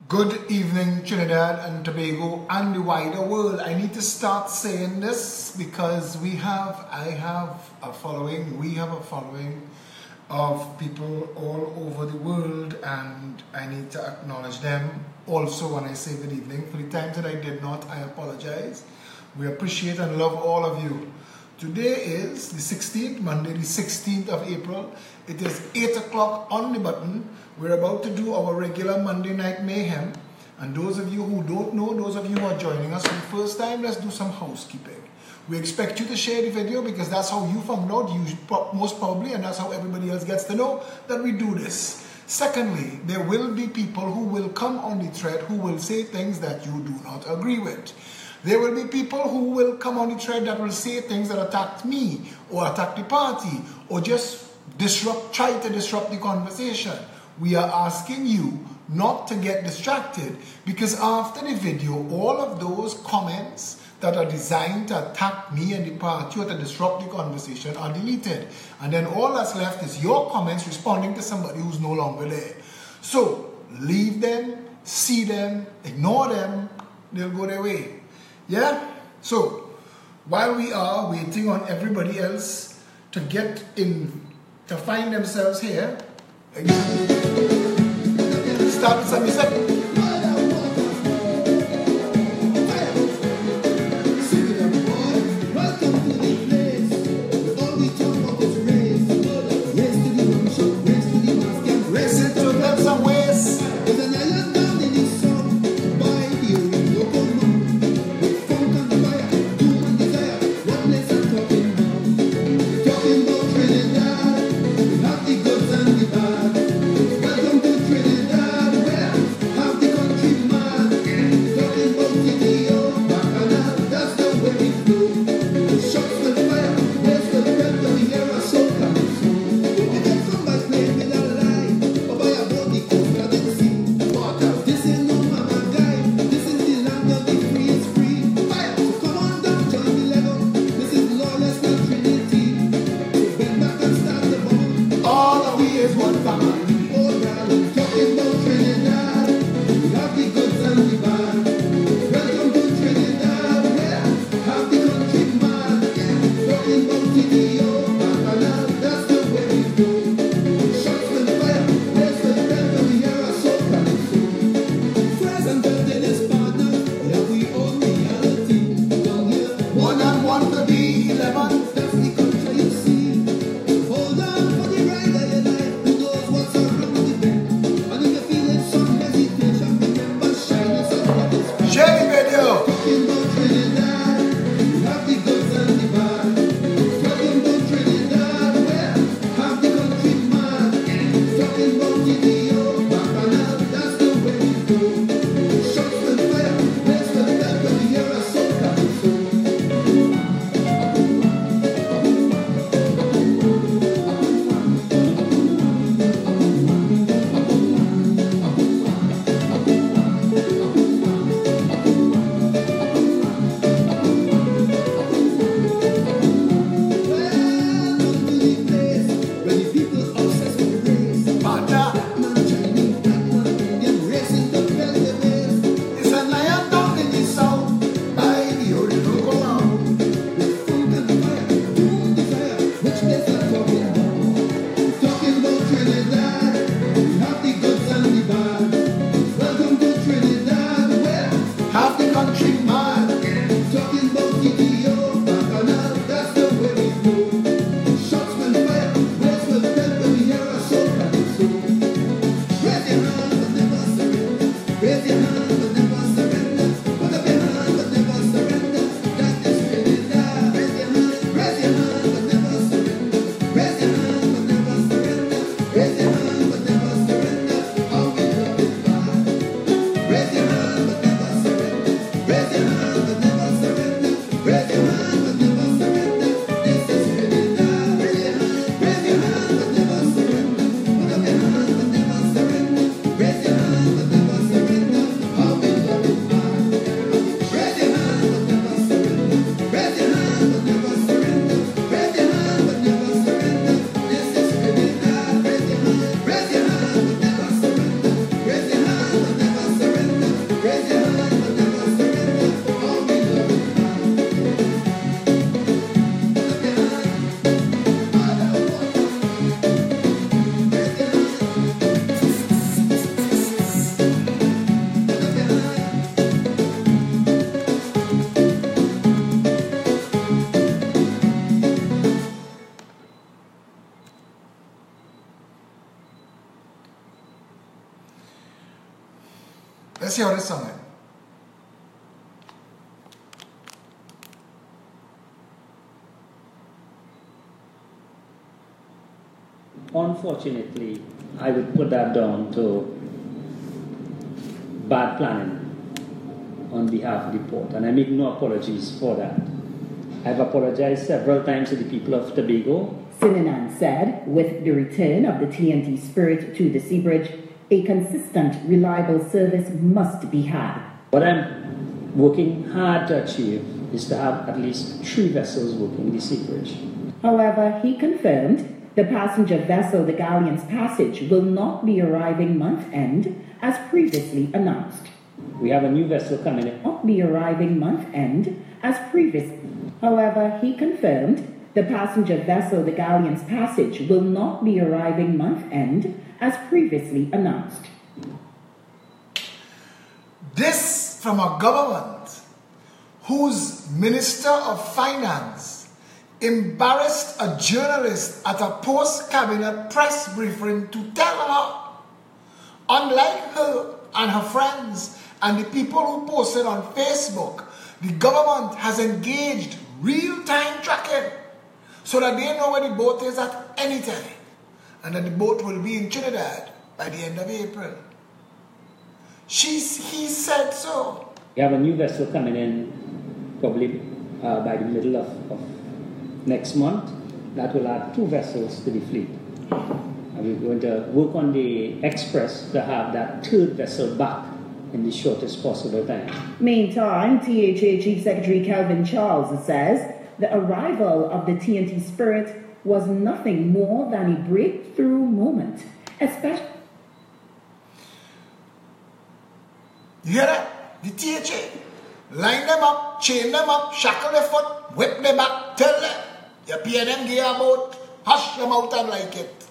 Good evening, Trinidad and Tobago and the wider world. I need to start saying this because we have a following of people all over the world, and I need to acknowledge them. Also, when I say good evening, for the times that I did not, I apologize. We appreciate and love all of you. Today is the 16th, Monday the 16th of April. It is 8 o'clock on the button. We're about to do our regular Monday Night Mayhem. And those of you who don't know, those of you who are joining us for the first time, let's do some housekeeping. We expect you to share the video because that's how you found out, most probably, and that's how everybody else gets to know that we do this. Secondly, there will be people who will come on the thread who will say things that you do not agree with. There will be people who will come on the thread that will say things that attack me or attack the party or just try to disrupt the conversation. We are asking you not to get distracted, because after the video, all of those comments that are designed to attack me and the party or to disrupt the conversation are deleted. And then all that's left is your comments responding to somebody who's no longer there. So leave them, see them, ignore them, they'll go their way. Yeah? So while we are waiting on everybody else to get in, to find themselves here, start with some music. Let's hear this song. Unfortunately, I would put that down to bad planning on behalf of the port, and I make no apologies for that. I've apologized several times to the people of Tobago. Sininan said, with the return of the TNT Spirit to the sea bridge, a consistent, reliable service must be had. What I'm working hard to achieve is to have at least 3 vessels working the sea bridge. However, he confirmed the passenger vessel, the Galleon's Passage, will not be arriving month-end as previously announced. We have a new vessel coming in. Not be arriving month-end as previously. However, he confirmed the passenger vessel, the Galleon's Passage, will not be arriving month-end as previously announced. This from a government whose Minister of Finance embarrassed a journalist at a post-cabinet press briefing to tell her, unlike her and her friends and the people who posted on Facebook, the government has engaged real-time tracking so that they know where the boat is at any time, and that the boat will be in Trinidad by the end of April. He said so. We have a new vessel coming in probably by the middle of next month. That will add 2 vessels to the fleet. And we're going to work on the Express to have that 3rd vessel back in the shortest possible time. Meantime, THA Chief Secretary Kelvin Charles says the arrival of the TNT Spirit was nothing more than a breakthrough moment, especially... You hear that? The THA. Line them up, chain them up, shackle their foot, whip them back, tell them, your PNM gear about, hush them out and like it.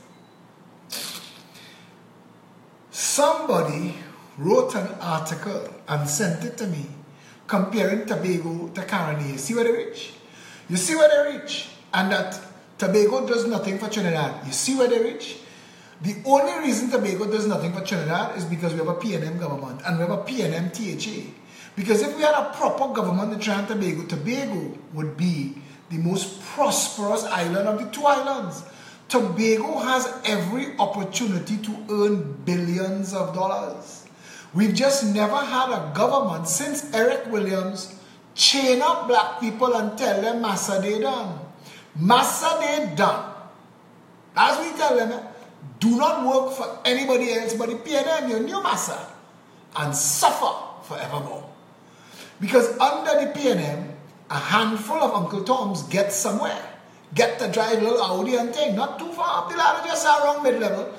Somebody wrote an article and sent it to me comparing Tobago to Caribbean. See where they reach? You see where they reach? And that Tobago does nothing for Trinidad. You see where they reach? The only reason Tobago does nothing for Trinidad is because we have a PNM government and we have a PNM THA. Because if we had a proper government in Trinidad and Tobago, Tobago would be the most prosperous island of the 2 islands. Tobago has every opportunity to earn billions of dollars. We've just never had a government since Eric Williams chain up black people and tell them massa they done. Massa they done. As we tell them, do not work for anybody else but the PNM, your new massa, and suffer forevermore. Because under the PNM, a handful of Uncle Toms get somewhere. Get to drive a little Audi and thing, not too far up the ladder, just around mid-level.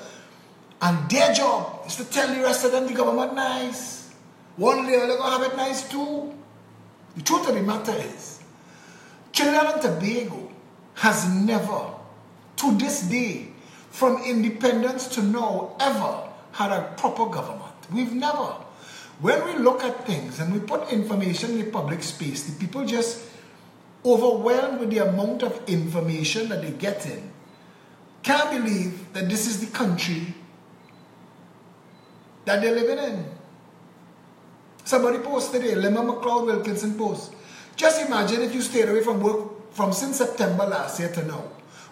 And their job is to tell the rest of them the government nice. One day they're going to have it nice too. The truth of the matter is, Trinidad and Tobago has never, to this day, from independence to now, ever had a proper government. We've never. When we look at things and we put information in the public space, the people just overwhelmed with the amount of information that they get in, can't believe that this is the country that they're living in. Somebody posted today, Lemma McLeod Wilkinson post. Just imagine if you stayed away from work from since September last year to now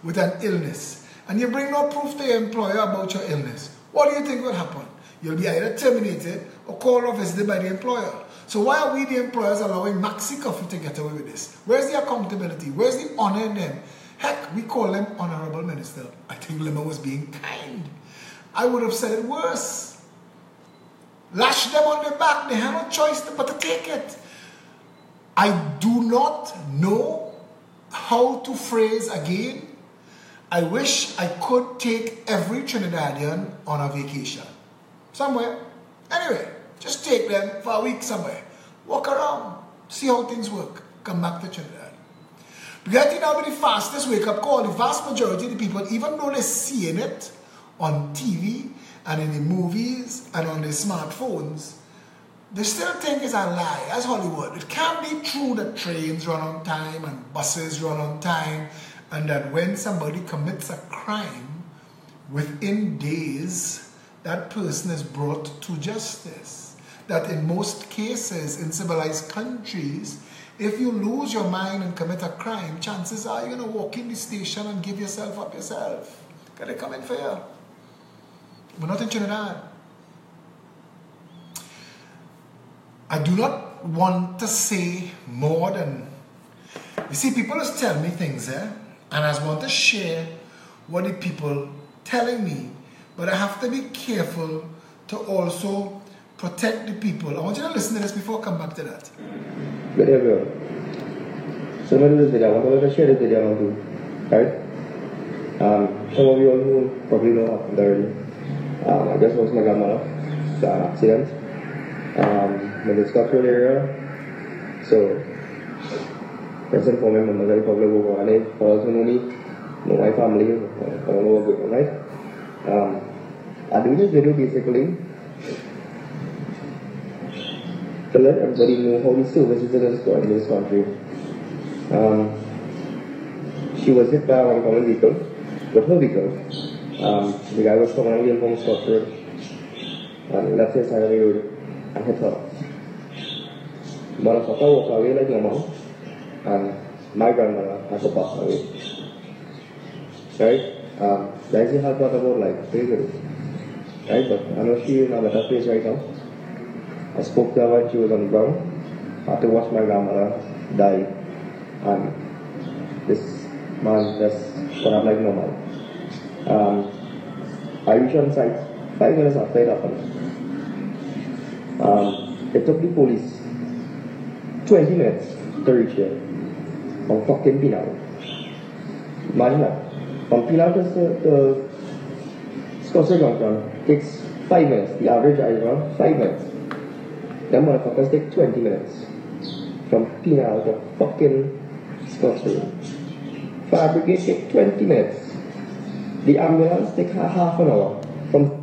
with an illness, and you bring no proof to your employer about your illness. What do you think will happen? You'll be either terminated or called or visited by the employer. So why are we, the employers, allowing Maxi Coffee to get away with this? Where's the accountability? Where's the honor in them? Heck, we call them Honorable Minister. I think Lemma was being kind. I would have said it worse. Lash them on their back. They have no choice but to take it. I do not know how to phrase again. I wish I could take every Trinidadian on a vacation. Somewhere. Anyway, just take them for a week somewhere. Walk around. See how things work. Come back to Trinidad. Because I think that will be the fastest wake-up call. The vast majority of the people, even though they're seeing it on TV and in the movies and on their smartphones, they still think it's a lie. As Hollywood. It can't be true that trains run on time and buses run on time, and that when somebody commits a crime, within days, that person is brought to justice. that in most cases in civilized countries, if you lose your mind and commit a crime, chances are you're going to walk in the station and give yourself up yourself. Because they come in for you. We're not in Trinidad. I do not want to say more than... You see, people just tell me things, and I just want to share what the people telling me. But I have to be careful to also protect the people. I want you to listen to this before I come back to that. Good everyone. So I'm going to do this video. I want to share this video on too. Right? Some of you all who probably know happened already. I just lost my grandmother. It's an accident. In the Scotland area. So, first and foremost, I'm very probably go on it. For those who know me, know my family, I don't know what's going on, right? I do this video basically to let everybody know how the services in this country. She was hit by a common vehicle, with her vehicle. The guy was coming away from Scotland and left his side of the road and hit her. Motherfucker walked away like normal, and my grandmother had to pass away. Right? That's the hard part about life, very good. Right? But I know she's in a better place right now. I spoke to her when she was on the ground. I had to watch my grandmother die, and this man just got up like normal. I reached on site 5 minutes after it happened. It took the police 20 minutes to reach here from fucking Pinal. Imagine that. From Pinal to Scottsdale Junction takes 5 minutes. The average is around 5 minutes. Them motherfuckers take 20 minutes. From Pinal to fucking Scottsdale. Fire brigade take 20 minutes. The ambulance take half an hour. From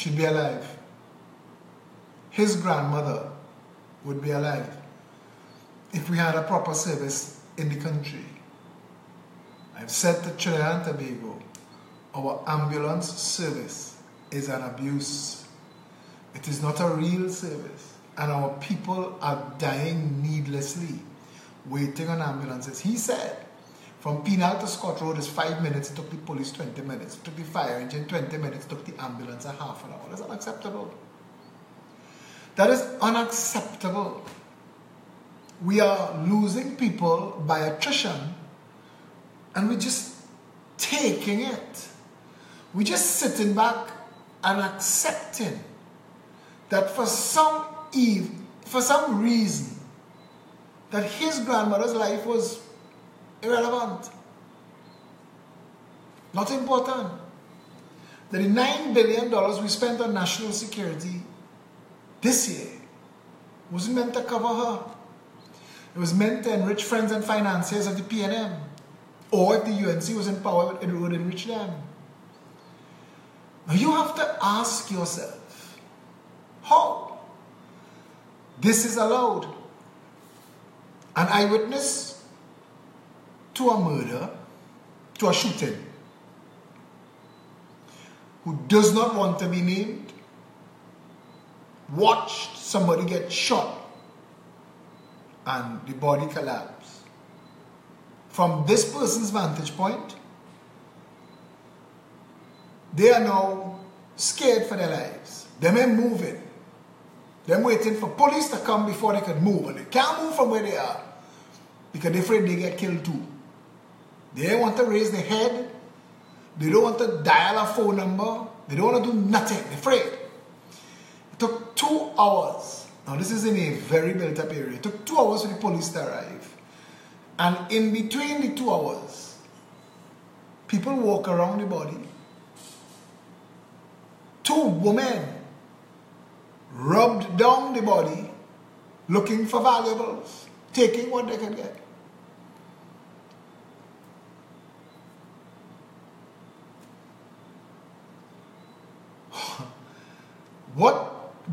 She'd be alive. His grandmother would be alive if we had a proper service in the country. I've said to Trinidad and Tobago, our ambulance service is an abuse. It is not a real service. And our people are dying needlessly, waiting on ambulances. He said, from Penal to Scott Road is 5 minutes, it took the police 20 minutes, it took the fire engine 20 minutes, it took the ambulance a half an hour. That's unacceptable. That is unacceptable. We are losing people by attrition, and we're just taking it. We're just sitting back and accepting that for some reason, that his grandmother's life was irrelevant, not important. That the $9 billion we spent on national security this year wasn't meant to cover her. It was meant to enrich friends and financiers of the PNM. Or if the UNC was in power, it would enrich them. Now you have to ask yourself, how this is allowed? An eyewitness to a murder, to a shooting, who does not want to be named, watched somebody get shot and the body collapse. From this person's vantage point, they are now scared for their lives. Them ain't moving. Them waiting for police to come before they can move, and they can't move from where they are because they're afraid they get killed too. They don't want to raise their head. They don't want to dial a phone number. They don't want to do nothing. They're afraid. It took 2 hours. Now this is in a very built up area. It took 2 hours for the police to arrive. And in between the 2 hours, people walk around the body. 2 women rubbed down the body looking for valuables, taking what they could get.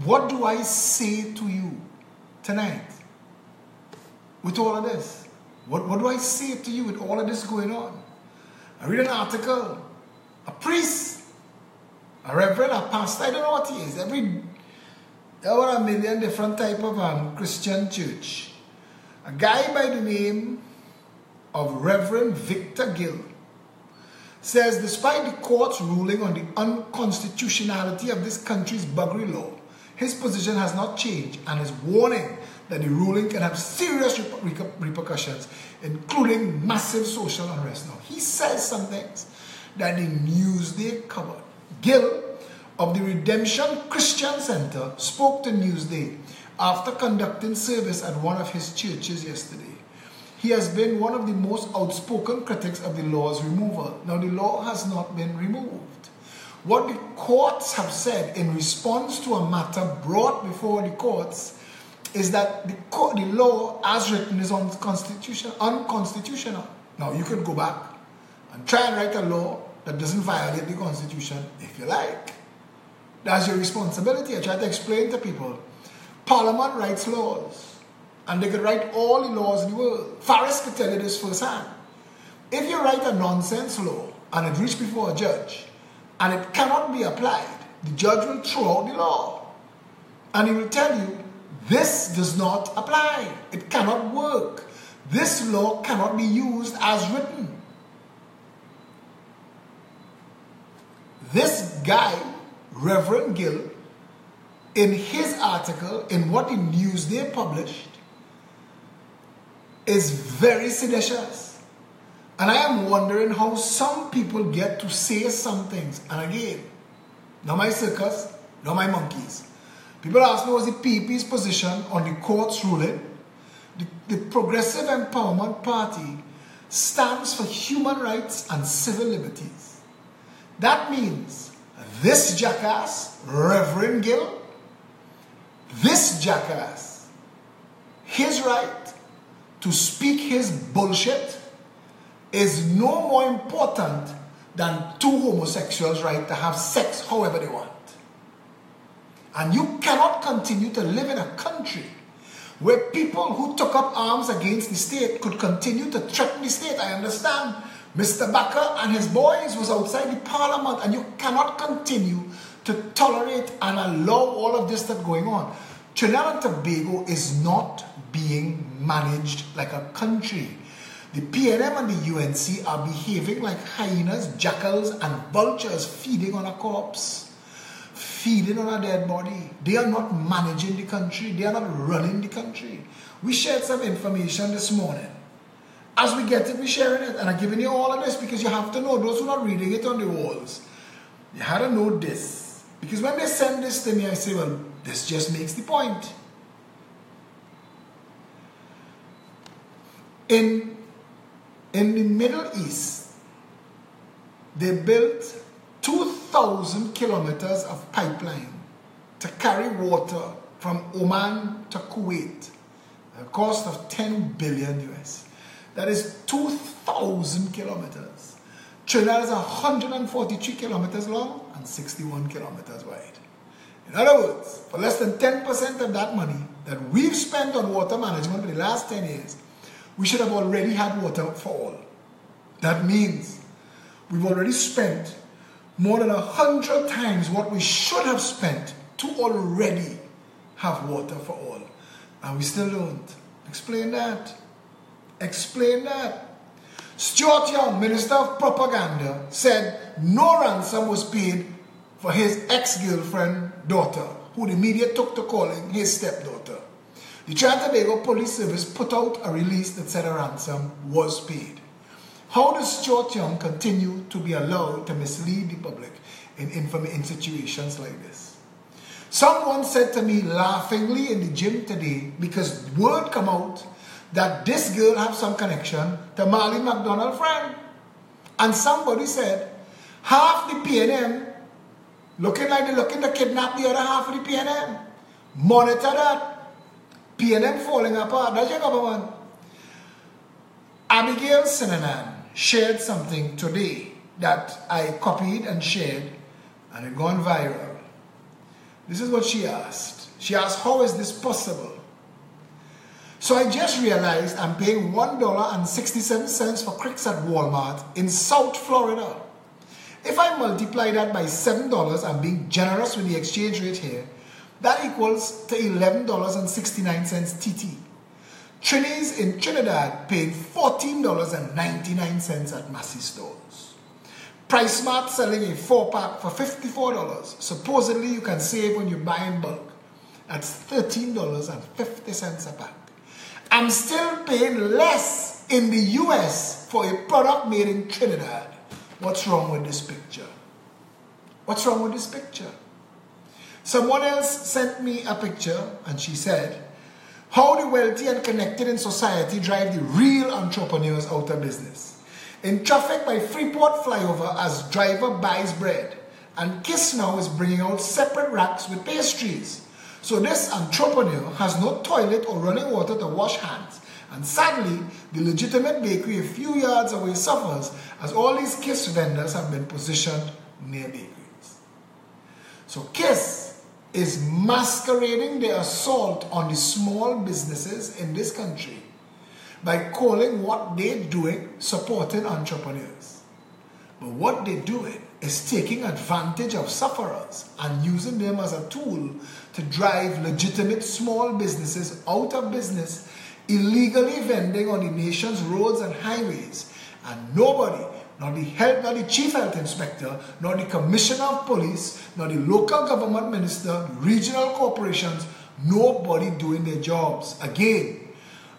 What do I say to you tonight with all of this? What do I say to you with all of this going on? I read an article. A priest reverend, a pastor, I don't know what he is. There were a million different type of Christian church. A guy by the name of Reverend Victor Gill says, despite the court's ruling on the unconstitutionality of this country's buggery law, his position has not changed and is warning that the ruling can have serious repercussions, including massive social unrest. Now, he says some things that the Newsday covered. Gill of the Redemption Christian Center spoke to Newsday after conducting service at one of his churches yesterday. He has been one of the most outspoken critics of the law's removal. Now, the law has not been removed. What the courts have said in response to a matter brought before the courts is that the law as written is unconstitutional. Now, you can go back and try and write a law that doesn't violate the Constitution if you like. That's your responsibility. I try to explain to people. Parliament writes laws, and they could write all the laws in the world. Faris could tell you this firsthand. If you write a nonsense law and it reaches before a judge and it cannot be applied, the judge will throw out the law. And he will tell you, this does not apply. It cannot work. This law cannot be used as written. This guy, Reverend Gill, in his article, in what the Newsday published, is very seditious. And I am wondering how some people get to say some things. And again, not my circus, not my monkeys. People ask me, what's the PP's position on the court's ruling? The Progressive Empowerment Party stands for human rights and civil liberties. That means this jackass, Reverend Gill, this jackass, his right to speak his bullshit is no more important than two homosexuals' right to have sex however they want. And you cannot continue to live in a country where people who took up arms against the state could continue to threaten the state. I understand Mr. Bakker and his boys was outside the parliament, and you cannot continue to tolerate and allow all of this that's going on. Trinidad and Tobago is not being managed like a country. The PNM and the UNC are behaving like hyenas, jackals, and vultures feeding on a corpse, feeding on a dead body. They are not managing the country. They are not running the country. We shared some information this morning. As we get it, we're sharing it. And I'm giving you all of this because you have to know, those who are not reading it on the walls, you have to know this. Because when they send this to me, I say, well, this just makes the point. In the Middle East, they built 2,000 kilometers of pipeline to carry water from Oman to Kuwait, at a cost of 10 billion US. That is 2,000 kilometers. Trinidad is 143 kilometers long and 61 kilometers wide. In other words, for less than 10% of that money that we've spent on water management for the last 10 years, we should have already had water for all. That means we've already spent more than 100 times what we should have spent to already have water for all. And we still don't. Explain that. Explain that. Stuart Young, Minister of Propaganda, said no ransom was paid for his ex-girlfriend daughter, who the media took to calling his stepdaughter. The Trinidad and Tobago Police Service put out a release that said a ransom was paid. How does Stuart Young continue to be allowed to mislead the public in situations like this? Someone said to me laughingly in the gym today, because word come out that this girl have some connection to Marley McDonald's friend. And somebody said, half the PNM looking like they're looking to kidnap the other half of the PNM. Monitor that. PNM falling apart. That's your government. Abigail Sinanan shared something today that I copied and shared, and it gone viral. This is what she asked. She asked, how is this possible? So I just realized I'm paying $1.67 for cricks at Walmart in South Florida. If I multiply that by $7, I'm being generous with the exchange rate here, that equals to $11.69 TT. Trinis in Trinidad paid $14.99 at Massey stores. PriceSmart selling a 4-pack for $54. Supposedly you can save when you buy in bulk. That's $13.50 a pack. I'm still paying less in the US for a product made in Trinidad. What's wrong with this picture? What's wrong with this picture? Someone else sent me a picture and she said, how the wealthy and connected in society drive the real entrepreneurs out of business. In traffic by Freeport flyover as driver buys bread, and Kiss now is bringing out separate racks with pastries. So this entrepreneur has no toilet or running water to wash hands. And sadly, the legitimate bakery a few yards away suffers as all these Kiss vendors have been positioned near bakeries. So Kiss is masquerading their assault on the small businesses in this country by calling what they're doing supporting entrepreneurs. But what they're doing is taking advantage of sufferers and using them as a tool to drive legitimate small businesses out of business, illegally vending on the nation's roads and highways. And nobody, not the chief health inspector, nor the commissioner of police, nor the local government minister, regional corporations, nobody doing their jobs. Again,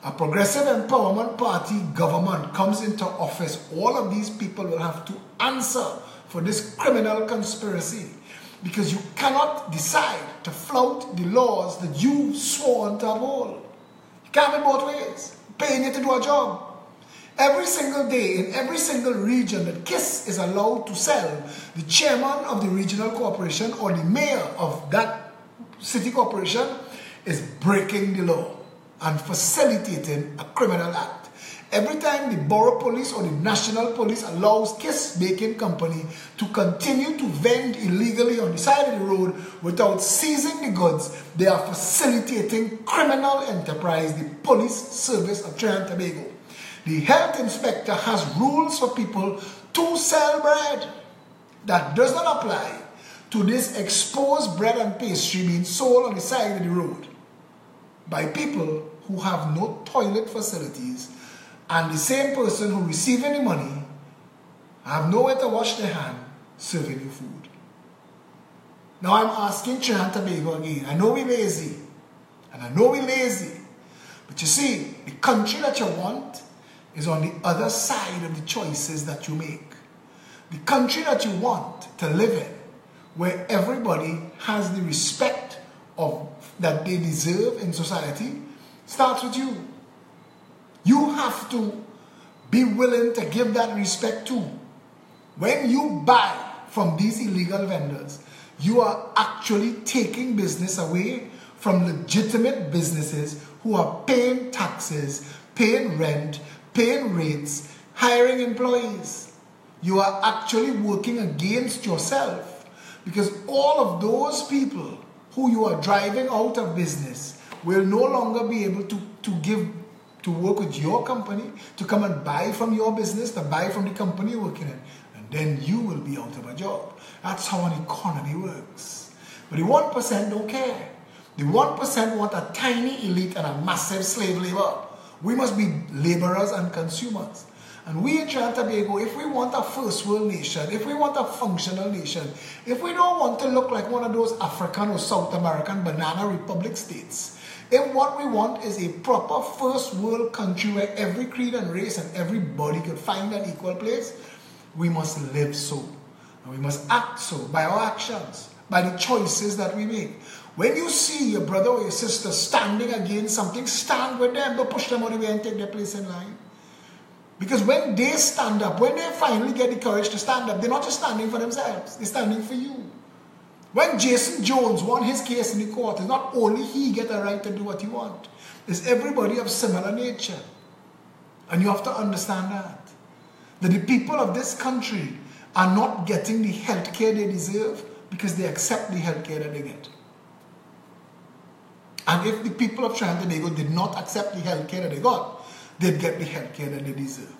a progressive empowerment party government comes into office, all of these people will have to answer for this criminal conspiracy, because you cannot decide to flout the laws that you sworn to uphold. You can't be both ways. Paying you to do a job. Every single day, in every single region that KISS is allowed to sell, the chairman of the regional corporation or the mayor of that city corporation is breaking the law and facilitating a criminal act. Every time the borough police or the national police allows KISS Baking Company to continue to vend illegally on the side of the road without seizing the goods, they are facilitating criminal enterprise, the police service of Trinidad and Tobago. The health inspector has rules for people to sell bread. That does not apply to this exposed bread and pastry being sold on the side of the road by people who have no toilet facilities, and the same person who receiving the money have nowhere to wash their hand serving you food. Now I'm asking Trinidad and Tobago again. I know we're lazy, and I know we're lazy, but you see, the country that you want is on the other side of the choices that you make. The country that you want to live in, where everybody has the respect that they deserve in society, starts with you. You have to be willing to give that respect too. When you buy from these illegal vendors, you are actually taking business away from legitimate businesses who are paying taxes, paying rent, paying rates, hiring employees. You are actually working against yourself, because all of those people who you are driving out of business will no longer be able to work with your company, to come and buy from your business, to buy from the company you're working in. And then you will be out of a job. That's how an economy works. But the 1% don't care. The 1% want a tiny elite and a massive slave labor. We must be laborers and consumers. And we in Trinidad and Tobago, if we want a first world nation, if we want a functional nation, if we don't want to look like one of those African or South American banana republic states, if what we want is a proper first world country where every creed and race and everybody could find an equal place, we must live so. And we must act so by our actions, by the choices that we make. When you see your brother or your sister standing against something, stand with them. Don't push them out of the way and take their place in line. Because when they stand up, when they finally get the courage to stand up, they're not just standing for themselves. They're standing for you. When Jason Jones won his case in the court, it's not only he get a right to do what he wants. It's everybody of similar nature. And you have to understand that the people of this country are not getting the health care they deserve because they accept the health care that they get. And if the people of Trinidad and Tobago did not accept the health care that they got, they'd get the health care that they deserve.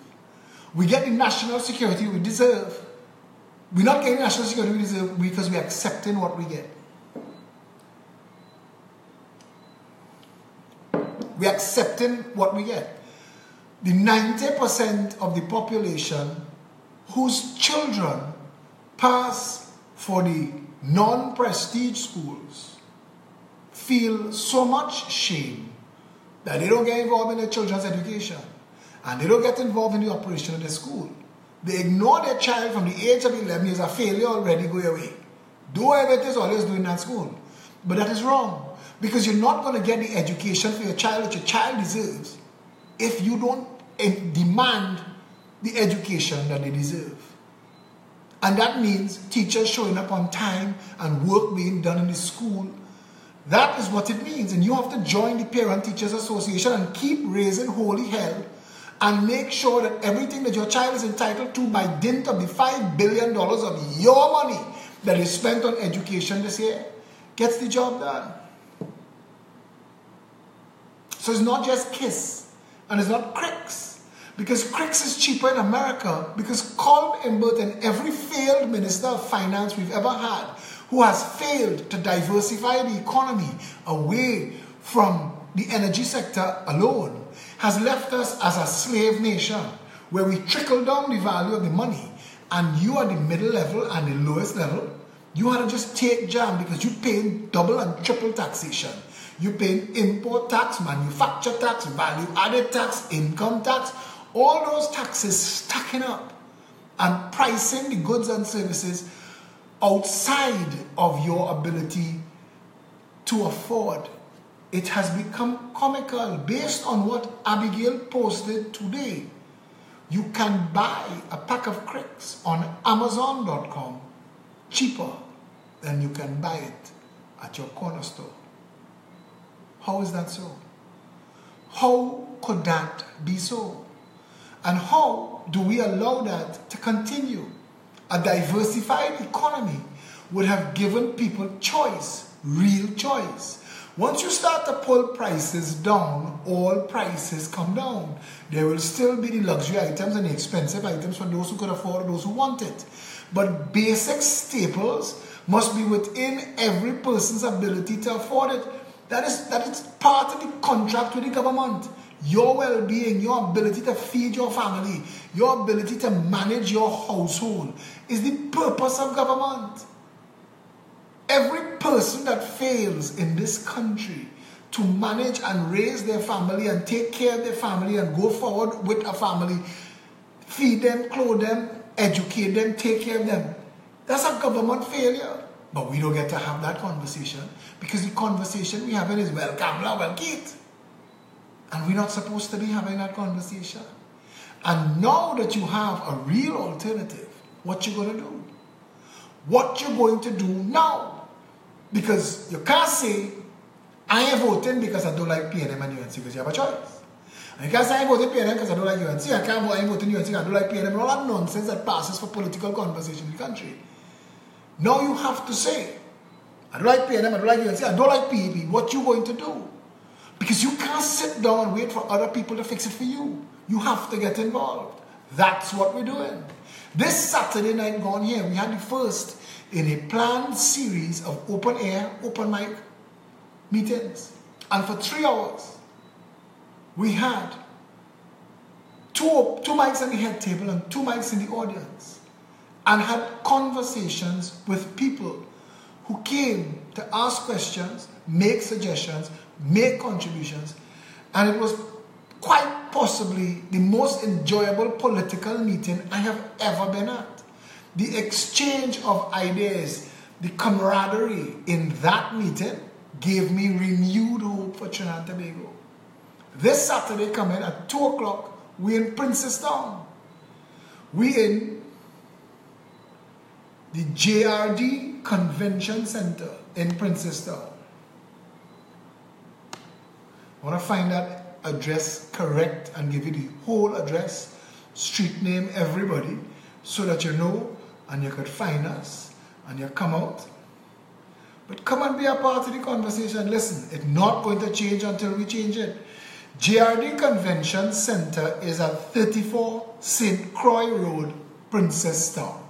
We get the national security we deserve We're not getting national security we deserve because we're accepting what we get. We're accepting what we get. The 90% of the population whose children pass for the non-prestige schools feel so much shame that they don't get involved in their children's education and they don't get involved in the operation of their school. They ignore their child from the age of 11 years, a failure already, go away. Do whatever it is always doing at school. But that is wrong, because you're not going to get the education for your child that your child deserves if you don't demand the education that they deserve. And that means teachers showing up on time and work being done in the school. That is what it means. And you have to join the Parent Teachers Association and keep raising holy hell and make sure that everything that your child is entitled to by dint of the $5 billion of your money that is spent on education this year gets the job done. So it's not just KISS and it's not CRICS, because CRICS is cheaper in America, because Colm Imbert and every failed minister of finance we've ever had who has failed to diversify the economy away from the energy sector alone has left us as a slave nation where we trickle down the value of the money, and you are the middle level and the lowest level. You have to just take jam because you're paying double and triple taxation. You're paying import tax, manufacture tax, value added tax, income tax, all those taxes stacking up and pricing the goods and services outside of your ability to afford. It has become comical based on what Abigail posted today. You can buy a pack of CRICS on Amazon.com cheaper than you can buy it at your corner store. How is that so? How could that be so? And how do we allow that to continue? A diversified economy would have given people choice, real choice. Once you start to pull prices down, all prices come down. There will still be the luxury items and the expensive items for those who could afford, those who want it. But basic staples must be within every person's ability to afford it. That is part of the contract with the government. Your well-being, your ability to feed your family, your ability to manage your household is the purpose of government. Every person that fails in this country to manage and raise their family and take care of their family and go forward with a family, feed them, clothe them, educate them, take care of them, that's a government failure. But we don't get to have that conversation because the conversation we're having is, well, Kamala, well, Keith. And we're not supposed to be having that conversation. And now that you have a real alternative, what you going to do? What you're going to do now? Because you can't say, I ain't voting because I don't like PNM and UNC, because you have a choice. And you can't say I ain't voting PNM because I don't like UNC. I can't vote, I ain't voting UNC because I don't like PNM. And all that nonsense that passes for political conversation in the country. Now you have to say, I don't like PNM, I don't like UNC, I don't like PEP. What you going to do? Because you can't sit down and wait for other people to fix it for you. You have to get involved. That's what we're doing. This Saturday night gone here, we had the first in a planned series of open air, open mic meetings. And for 3 hours, we had two mics on the head table and 2 mics in the audience, and had conversations with people who came to ask questions, make suggestions, make contributions, and it was quite possibly the most enjoyable political meeting I have ever been at. The exchange of ideas, the camaraderie in that meeting gave me renewed hope for Trinidad and Tobago. This Saturday coming at 2 o'clock, we're in Princestown. We're in the JRD Convention Center in Princestown. I want to find that address correct and give you the whole address, street name, everybody, so that you know and you could find us and you come out. But come and be a part of the conversation. Listen, it's not going to change until we change it. JRD Convention Center is at 34 St. Croix Road, Princestown.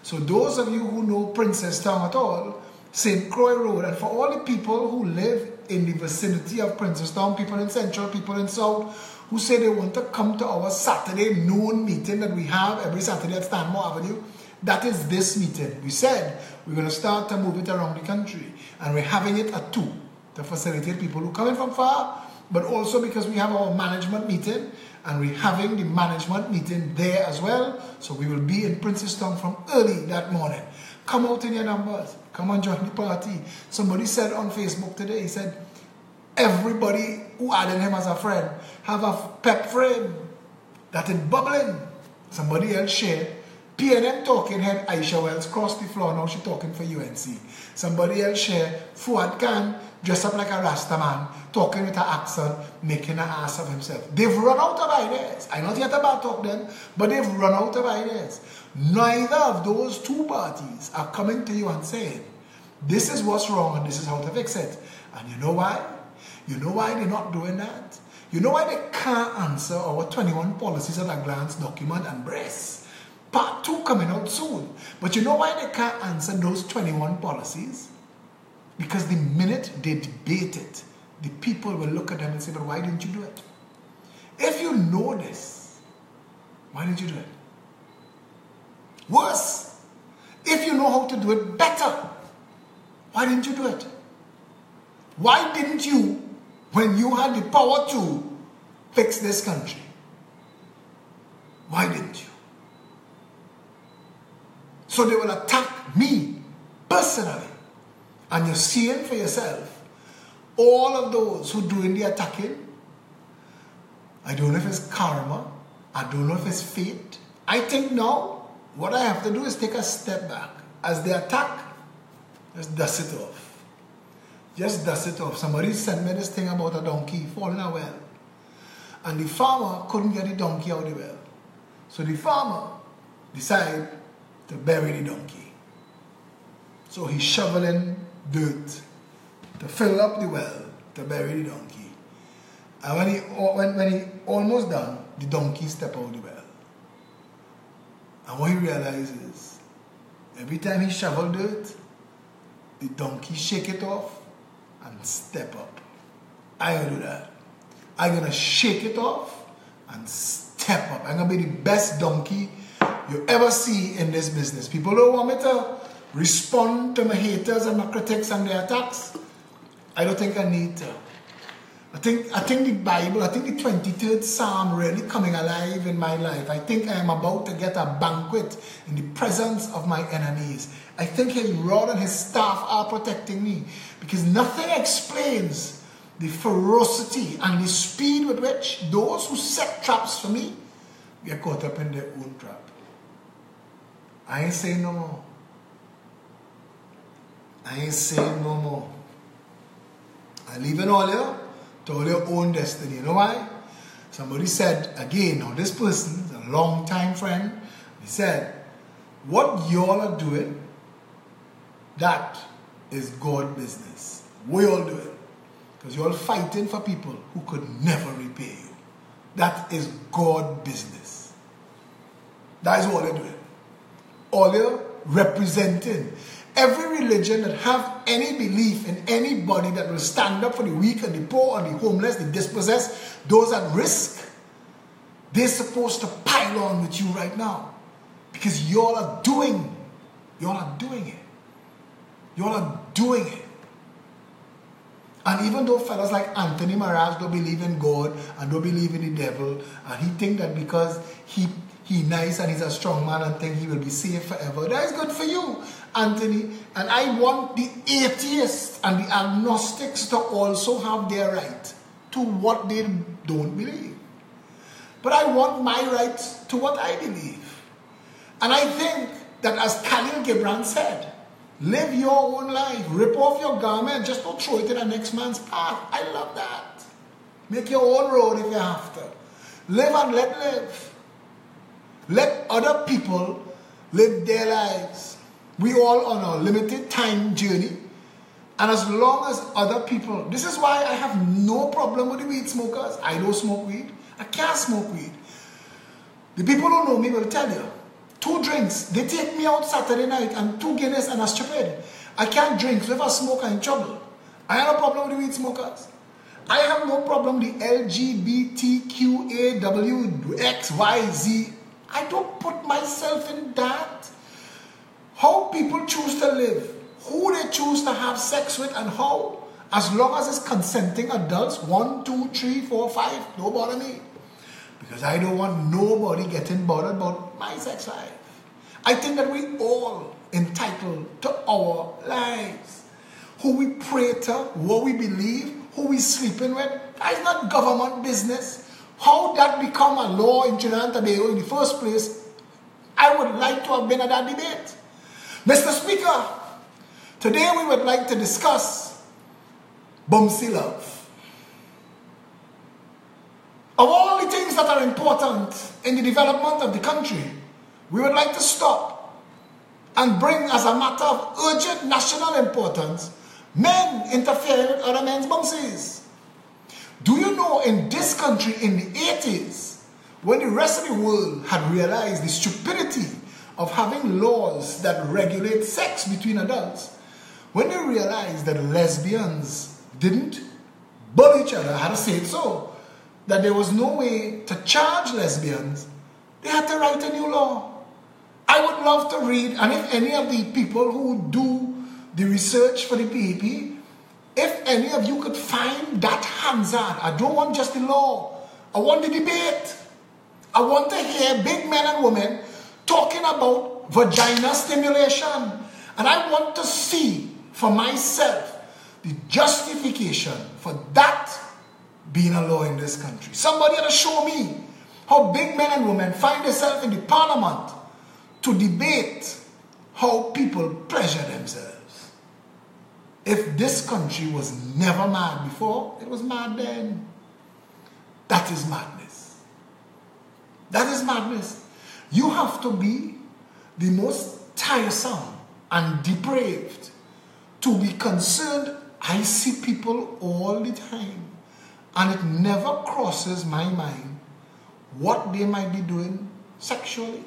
So those of you who know Princestown at all, St. Croix Road, and for all the people who live in the vicinity of Princestown, people in Central, people in South, who say they want to come to our Saturday noon meeting that we have every Saturday at Stanmore Avenue, that is this meeting. We said we're going to start to move it around the country, and we're having it at 2 to facilitate people who come in from far, but also because we have our management meeting, and we're having the management meeting there as well. So we will be in Princestown from early that morning. Come out in your numbers. Come and join the party. Somebody said on Facebook today, he said, everybody who added him as a friend have a pep frame that is bubbling. Somebody else shared. PNM talking head Aisha Wells crossed the floor, now she talking for UNC. Somebody else shared. Fuad Khan dressed up like a Rasta man, talking with an accent, making an ass of himself. They've run out of ideas. I'm not yet about to talk them, but they've run out of ideas. Neither of those two parties are coming to you and saying, this is what's wrong and this is how to fix it. And you know why? You know why they're not doing that? You know why they can't answer our 21 policies at a glance document and brace? Part 2 coming out soon. But you know why they can't answer those 21 policies? Because the minute they debate it, the people will look at them and say, but why didn't you do it? If you know this, why didn't you do it? Worse, if you know how to do it better, why didn't you do it? Why didn't you, when you had the power to fix this country? Why didn't you? So they will attack me personally. And you're seeing for yourself, all of those who doing the attacking, I don't know if it's karma, I don't know if it's fate. I think now, what I have to do is take a step back. As they attack, just dust it off. Just dust it off. Somebody sent me this thing about a donkey falling a well. And the farmer couldn't get the donkey out of the well. So the farmer decided to bury the donkey. So he's shoveling dirt to fill up the well to bury the donkey. And when he almost done, the donkey stepped out of the well. And what he realizes, every time he shovel dirt, the donkey shake it off and step up. I'm going to do that. I'm going to shake it off and step up. I'm going to be the best donkey you ever see in this business. People don't want me to respond to my haters and my critics and their attacks. I don't think I need to. I think the Bible, I think the 23rd Psalm really coming alive in my life. I think I am about to get a banquet in the presence of my enemies. I think his rod and his staff are protecting me, because nothing explains the ferocity and the speed with which those who set traps for me get caught up in their own trap. I ain't saying no more. I ain't saying no more. I leave it all here to all your own destiny. You know why? Somebody said, again, now this person is a long time friend, he said, what y'all are doing, that is God business. What y'all doing? Because you're all fighting for people who could never repay you. That is God business. That is all you're doing. All you're representing. Every religion that have any belief in anybody that will stand up for the weak and the poor and the homeless, the dispossessed, those at risk, they're supposed to pile on with you right now. Because y'all are doing it. Y'all are doing it. And even though fellas like Anthony Maraz don't believe in God and don't believe in the devil, and he think that because he nice and he's a strong man and think he will be safe forever, that is good for you, Anthony. And I want the atheists and the agnostics to also have their right to what they don't believe. But I want my right to what I believe. And I think that, as Khalil Gibran said, live your own life. Rip off your garment. Just don't throw it in the next man's path. I love that. Make your own road if you have to. Live and let live. Let other people live their lives. We all on a limited time journey. And as long as other people... This is why I have no problem with the weed smokers. I don't smoke weed. I can't smoke weed. The people who know me will tell you, 2 drinks. They take me out Saturday night and 2 Guinness and a stupid. I can't drink. So if I smoke, I'm in trouble. I have no problem with the weed smokers. I have no problem with the LGBTQAWXYZ. I don't put myself in that. How people choose to live, who they choose to have sex with, and how, as long as it's consenting adults, 1, 2, 3, 4, 5, don't bother me. Because I don't want nobody getting bothered about my sex life. I think that we all entitled to our lives. Who we pray to, what we believe, who we sleeping with, that is not government business. How that become a law in Trinidad and Tobago in the first place, I would like to have been at that debate. Mr. Speaker, today we would like to discuss bumsy love. Of all the things that are important in the development of the country, we would like to stop and bring as a matter of urgent national importance men interfering with other men's bumsies. Do you know in this country in the 80s, when the rest of the world had realized the stupidity of having laws that regulate sex between adults, when they realized that lesbians didn't bully each other, I had to say it so, that there was no way to charge lesbians, they had to write a new law. I would love to read, and if any of the people who do the research for the PEP, if any of you could find that Hansard, I don't want just the law, I want the debate. I want to hear big men and women talking about vagina stimulation. And I want to see for myself the justification for that being a law in this country. Somebody ought to show me how big men and women find themselves in the parliament to debate how people pleasure themselves. If this country was never mad before, it was mad then. That is madness. That is madness. You have to be the most tiresome and depraved to be concerned. I see people all the time, and it never crosses my mind what they might be doing sexually.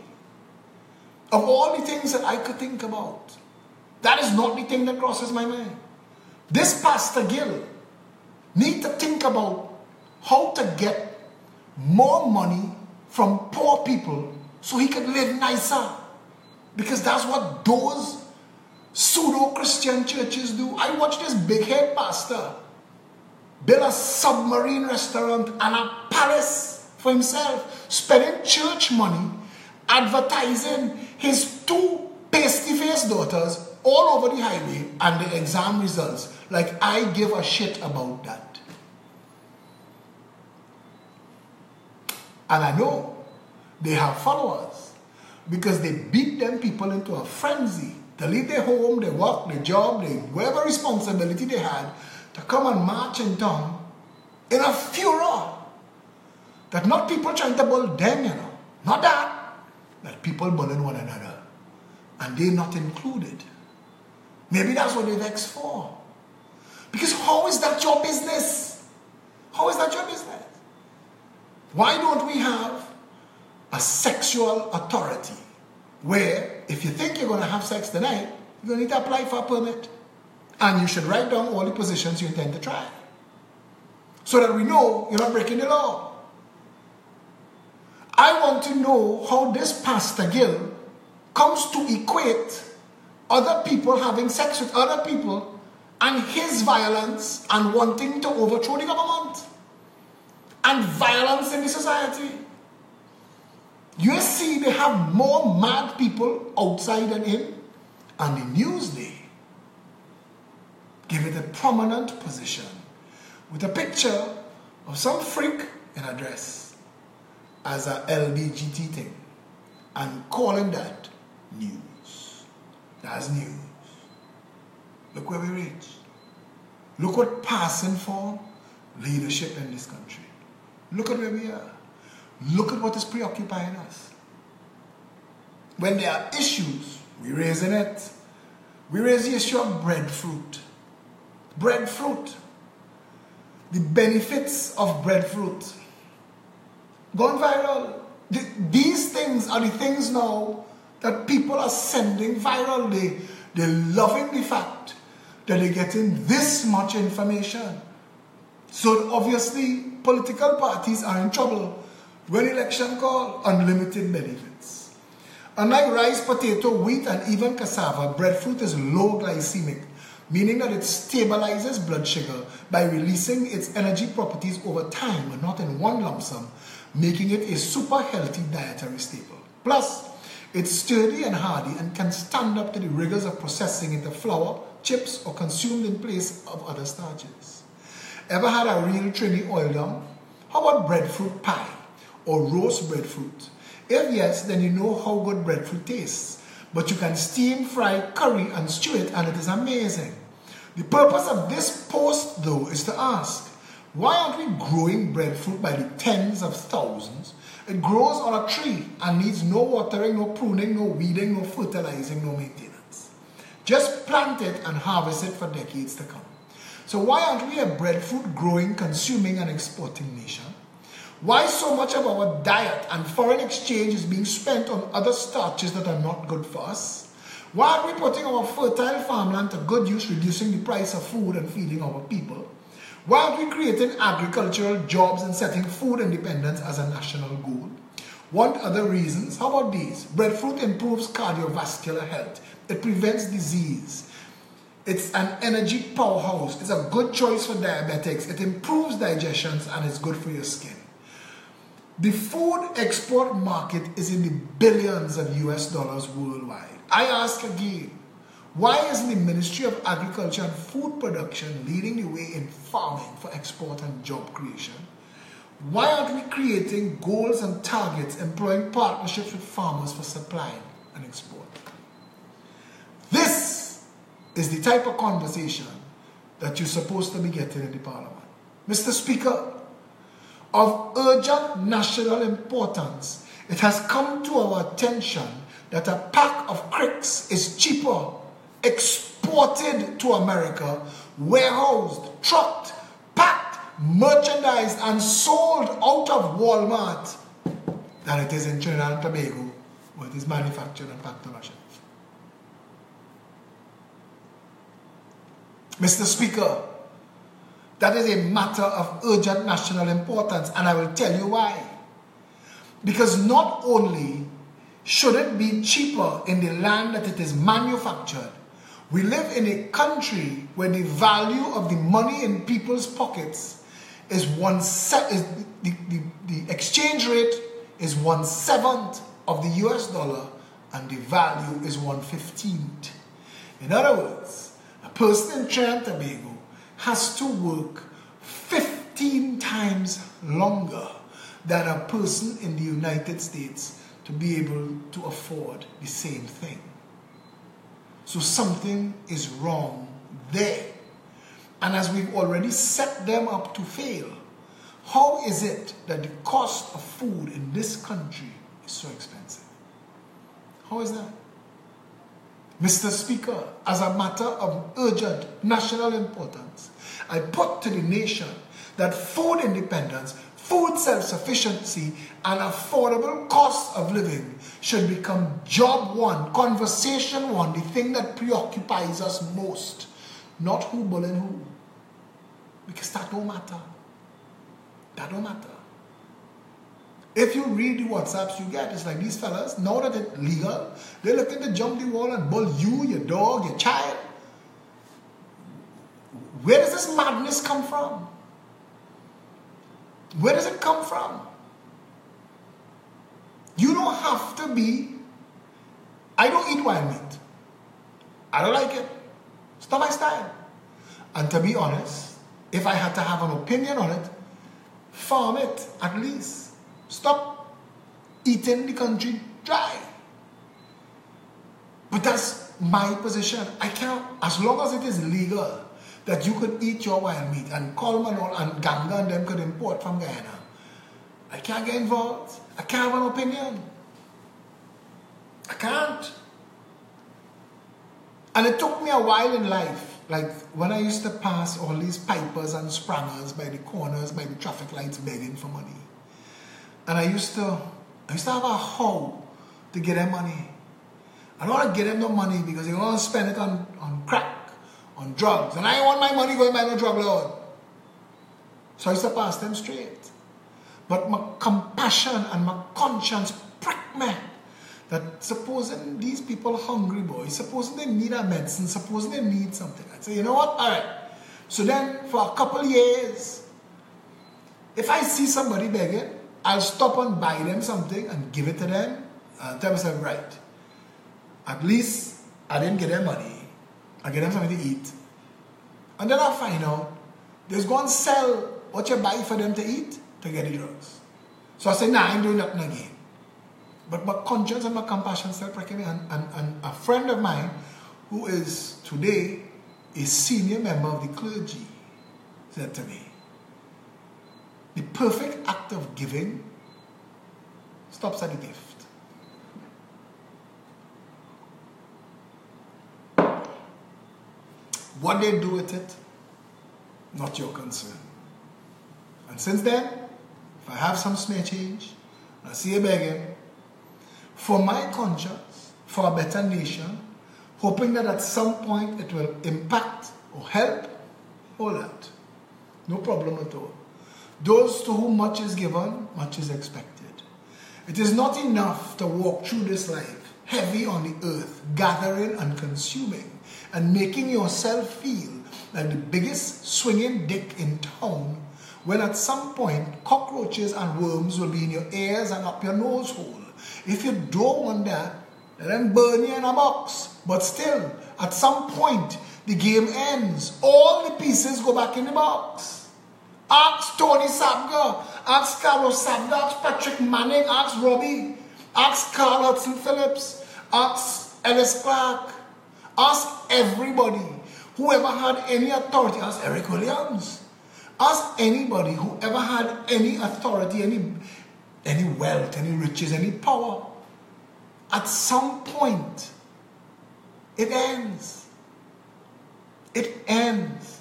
Of all the things that I could think about, that is not the thing that crosses my mind. This Pastor Gill need to think about how to get more money from poor people so he can live nicer. Because that's what those pseudo-Christian churches do. I watched this big head pastor build a submarine restaurant and a palace for himself, spending church money advertising his 2 pasty-faced daughters all over the highway and the exam results. Like I give a shit about that. And I know they have followers because they beat them people into a frenzy to leave their home, their work, their job, their whatever responsibility they had to come and march in town in a furor. That not people trying to bull them, you know. Not that. That people bullying one another. And they're not included. Maybe that's what they're vexed for. Because how is that your business? How is that your business? Why don't we have a sexual authority where if you think you're going to have sex tonight, you're going to need to apply for a permit. And you should write down all the positions you intend to try. So that we know you're not breaking the law. I want to know how this Pastor Gill comes to equate other people having sex with other people and his violence and wanting to overthrow the government and violence in the society. You see, they have more mad people outside than him, and the Newsday give it a prominent position with a picture of some freak in a dress as a LBGT thing and calling that news. That's news. Look where we reach. Look what passing for leadership in this country. Look at where we are. Look at what is preoccupying us. When there are issues, we raising it. We raise the issue of breadfruit. Breadfruit. The benefits of breadfruit. Gone viral. These things are the things now that people are sending viral. They're loving the fact that they're getting this much information. So obviously, political parties are in trouble when election call, unlimited benefits. Unlike rice, potato, wheat, and even cassava, breadfruit is low glycemic, meaning that it stabilizes blood sugar by releasing its energy properties over time and not in one lump sum, making it a super healthy dietary staple. Plus, it's sturdy and hardy and can stand up to the rigors of processing into flour, chips, or consumed in place of other starches. Ever had a real Trini oil dump? How about breadfruit pie or roast breadfruit? If yes, then you know how good breadfruit tastes. But you can steam, fry, curry, and stew it, and it is amazing. The purpose of this post, though, is to ask, why aren't we growing breadfruit by the tens of thousands? It grows on a tree and needs no watering, no pruning, no weeding, no fertilizing, no maintenance. Just plant it and harvest it for decades to come. So why aren't we a breadfruit growing, consuming, and exporting nation? Why so much of our diet and foreign exchange is being spent on other starches that are not good for us? Why aren't we putting our fertile farmland to good use, reducing the price of food and feeding our people? Why aren't we creating agricultural jobs and setting food independence as a national goal? Want other reasons? How about these? Breadfruit improves cardiovascular health. It prevents disease. It's an energy powerhouse. It's a good choice for diabetics. It improves digestion and it's good for your skin. The food export market is in the billions of US dollars worldwide. I ask again, why isn't the Ministry of Agriculture and Food Production leading the way in farming for export and job creation? Why aren't we creating goals and targets, employing partnerships with farmers for supply and export? This is the type of conversation that you're supposed to be getting in the Parliament. Mr. Speaker, of urgent national importance, it has come to our attention that a pack of cricks is cheaper exported to America, warehoused, trucked, packed, merchandised, and sold out of Walmart than it is in Trinidad and Tobago, where it is manufactured and packed on our shelves. Mr. Speaker, that is a matter of urgent national importance, and I will tell you why. Because not only should it be cheaper in the land that it is manufactured, we live in a country where the value of the money in people's pockets is the exchange rate is 1/7 of the US dollar, and the value is 1/15. In other words, a person in Trinidad and Tobago has to work 15 times longer than a person in the United States to be able to afford the same thing. So something is wrong there. And as we've already set them up to fail, how is it that the cost of food in this country is so expensive? How is that? Mr. Speaker, as a matter of urgent national importance, I put to the nation that food independence, food self-sufficiency, and affordable cost of living should become job one, conversation one, the thing that preoccupies us most, not who bullying who. Because that don't matter. That don't matter. If you read the WhatsApps you get, it's like these fellas, now that it's legal, they're looking to jump the wall and bull you, your dog, your child. Where does this madness come from? Where does it come from? You don't have to be... I don't eat wild meat. I don't like it. It's not my style. And to be honest, if I had to have an opinion on it, farm it at least. Stop eating the country dry. But that's my position. I can't, as long as it is legal that you could eat your wild meat and Coleman and Ganga and them could import from Guyana, I can't get involved. I can't have an opinion. I can't. And it took me a while in life, like when I used to pass all these pipers and sprangers by the corners, by the traffic lights begging for money. And I used to have a how to get their money. I don't want to give them no money because they want to spend it on crack, on drugs. And I want my money going by no drug lord. So I used to pass them straight. But my compassion and my conscience pricked me that supposing these people hungry, boys, supposing they need a medicine, supposing they need something. I'd say, you know what? All right. So then for a couple years, if I see somebody begging, I'll stop and buy them something and give it to them and tell myself, right, at least I didn't get them money. I get them something to eat. And then I'll find out they're going to sell what you buy for them to eat to get the drugs. So I say, nah, I ain't doing nothing again. But my conscience and my compassion still pricking me. And a friend of mine who is today a senior member of the clergy said to me, the perfect act of giving stops at the gift. What they do with it, not your concern. And since then, if I have some spare change, I see a begging, for my conscience, for a better nation, hoping that at some point it will impact or help, all that. No problem at all. Those to whom much is given, much is expected. It is not enough to walk through this life heavy on the earth, gathering and consuming, and making yourself feel like the biggest swinging dick in town, when at some point cockroaches and worms will be in your ears and up your nose hole. If you don't want that, let them burn you in a box. But still, at some point, the game ends. All the pieces go back in the box. Ask Tony Sabga, ask Carlos Sabga, ask Patrick Manning, ask Robbie, ask Carl Hudson Phillips, ask Ellis Clark, ask everybody who ever had any authority, ask Eric Williams, ask anybody who ever had any authority, any wealth, any riches, any power. At some point, it ends. It ends.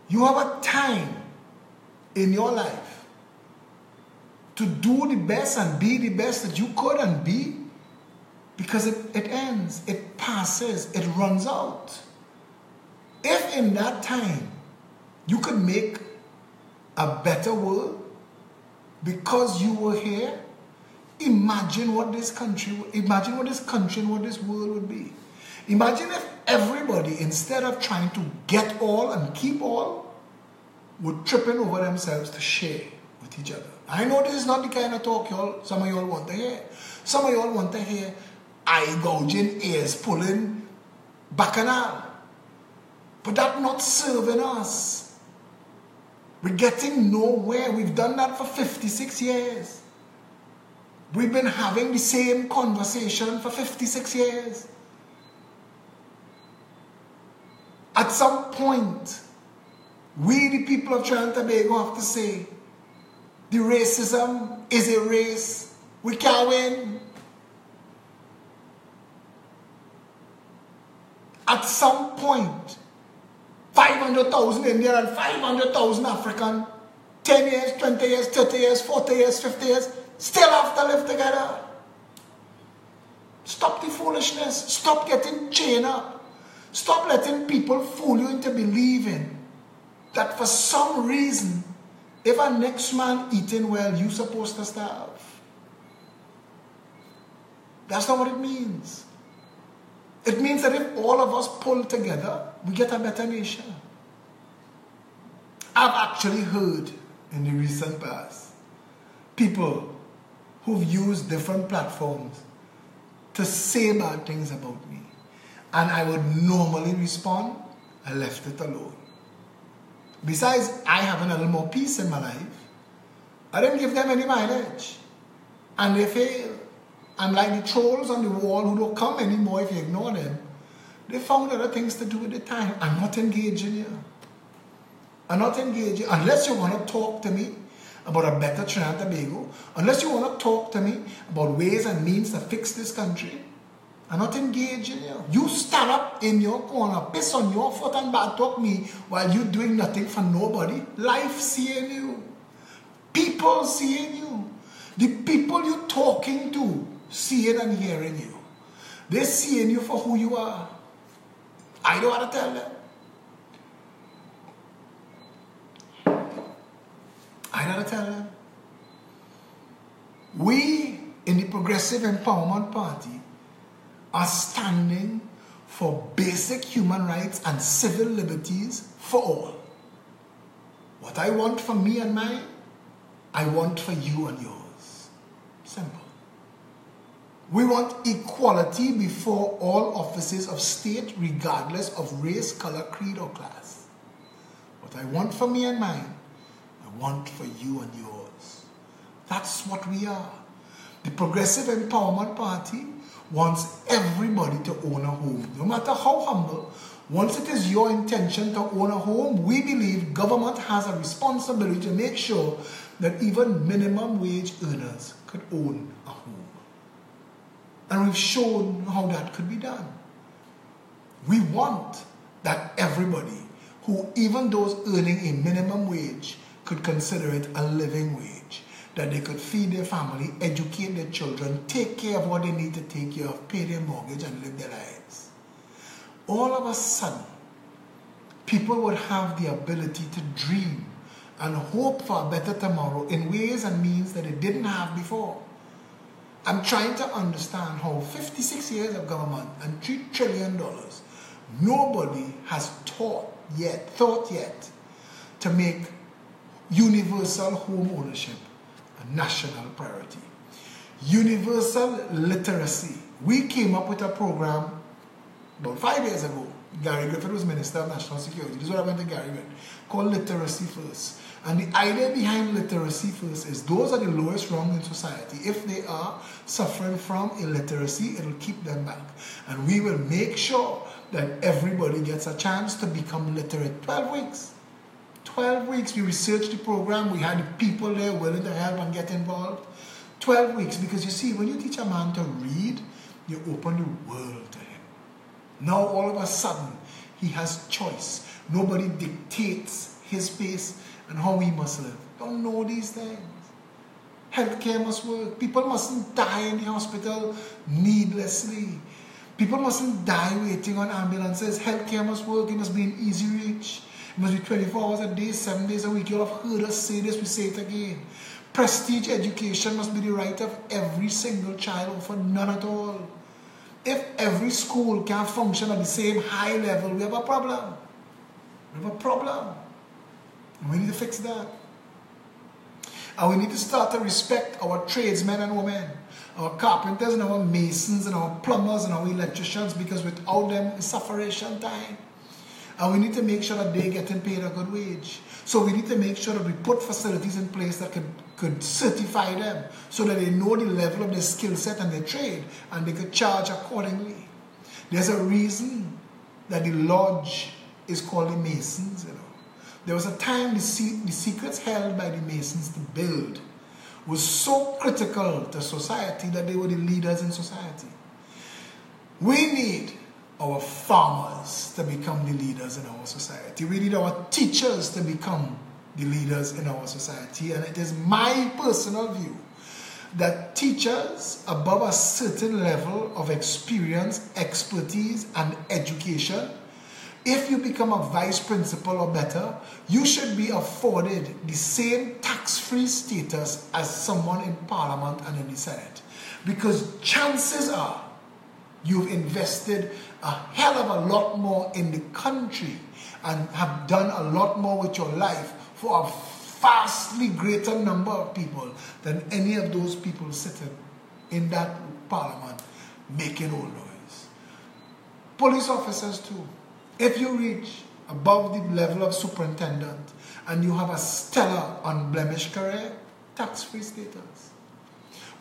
You have a time in your life to do the best and be the best that you could and be, because it ends, it passes, it runs out. If in that time you could make a better world because you were here, imagine what this country and what this world would be. Imagine if everybody, instead of trying to get all and keep all, would tripping over themselves to share with each other. I know this is not the kind of talk some of y'all want to hear. Some of y'all want to hear eye gouging, ears pulling, bacchanal. But that's not serving us. We're getting nowhere. We've done that for 56 years. We've been having the same conversation for 56 years. At some point, we, the people of Trinidad and Tobago, have to say, the racism is a race. We can't win. At some point, 500,000 Indian and 500,000 African, 10 years, 20 years, 30 years, 40 years, 50 years, still have to live together. Stop the foolishness. Stop getting chained up. Stop letting people fool you into believing that for some reason, if a next man eating well, you're supposed to starve. That's not what it means. It means that if all of us pull together, we get a better nation. I've actually heard in the recent past people who've used different platforms to say bad things about me. And I would normally respond, I left it alone. Besides, I having a little more peace in my life, I didn't give them any mileage. And they failed. And like the trolls on the wall who don't come anymore if you ignore them, they found other things to do with the time. I'm not engaging you. I'm not engaging. Unless you want to talk to me about a better Trinidad and Tobago, unless you want to talk to me about ways and means to fix this country, I'm not engaging you. You stand up in your corner, piss on your foot and bad talk me while you're doing nothing for nobody. Life seeing you. People seeing you. The people you're talking to seeing and hearing you. They're seeing you for who you are. I don't want to tell them. I don't want to tell them. We in the Progressive Empowerment Party are standing for basic human rights and civil liberties for all. What I want for me and mine, I want for you and yours. Simple. We want equality before all offices of state, regardless of race, color, creed, or class. What I want for me and mine, I want for you and yours. That's what we are. The Progressive Empowerment Party wants everybody to own a home. No matter how humble, once it is your intention to own a home, we believe government has a responsibility to make sure that even minimum wage earners could own a home. And we've shown how that could be done. We want that everybody who, even those earning a minimum wage, could consider it a living wage. That they could feed their family, educate their children, take care of what they need to take care of, pay their mortgage, and live their lives. All of a sudden, people would have the ability to dream and hope for a better tomorrow in ways and means that they didn't have before. I'm trying to understand how 56 years of government and $3 trillion, nobody has thought yet to make universal home ownership a national priority. Universal literacy. We came up with a program about 5 years ago. Gary Griffith was Minister of National Security. This is what I went to Gary with, called Literacy First. And the idea behind Literacy First is those are the lowest rung in society. If they are suffering from illiteracy, it'll keep them back. And we will make sure that everybody gets a chance to become literate. 12 weeks. 12 weeks we researched the program. We had the people there willing to help and get involved. 12 weeks, because you see, when you teach a man to read, you open the world to him. Now all of a sudden, he has choice. Nobody dictates his pace and how he must live. Don't know these things. Healthcare must work. People mustn't die in the hospital needlessly. People mustn't die waiting on ambulances. Healthcare must work. It must be in easy reach. It must be 24 hours a day, 7 days a week. You'll have heard us say this, we say it again. Prestige education must be the right of every single child, or for none at all. If every school can function at the same high level, we have a problem. We have a problem. And we need to fix that. And we need to start to respect our tradesmen and women, our carpenters and our masons and our plumbers and our electricians, because without them, it's sufferation time. And we need to make sure that they're getting paid a good wage. So we need to make sure that we put facilities in place that could certify them so that they know the level of their skill set and their trade, and they could charge accordingly. There's a reason that the lodge is called the Masons, you know. There was a time the secrets held by the Masons to build was so critical to society that they were the leaders in society. We need our farmers to become the leaders in our society. We need our teachers to become the leaders in our society. And it is my personal view that teachers above a certain level of experience, expertise, and education, if you become a vice principal or better, you should be afforded the same tax-free status as someone in Parliament and in the Senate. Because chances are you've invested a hell of a lot more in the country and have done a lot more with your life for a vastly greater number of people than any of those people sitting in that Parliament making all noise. Police officers too. If you reach above the level of superintendent and you have a stellar, unblemished career, tax-free status.